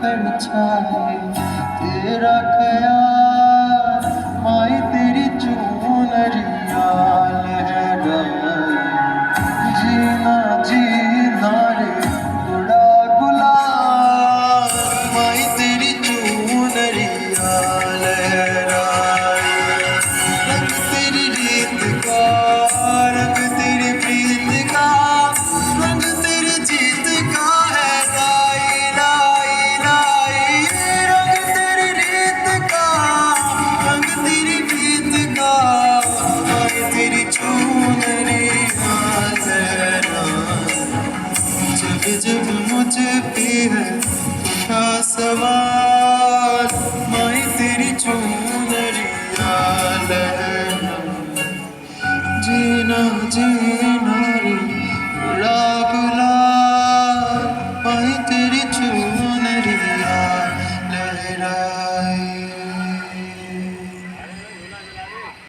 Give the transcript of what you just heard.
परछाई तेरा ख्याल माई तेरी चूनरिया लहराई जीना जीना रे गुड़ा गुलाल माई तेरी चूनरिया लहराई रंग तेरी रीत का रंग तेरी प्रीत का रंग तेरी जीत का है लाई लाई लाई रंग तेरी रीत का रंग तेरी प्रीत का माई तेरी चूनरिया लहराई जब जब मुझ पे है उठा सवार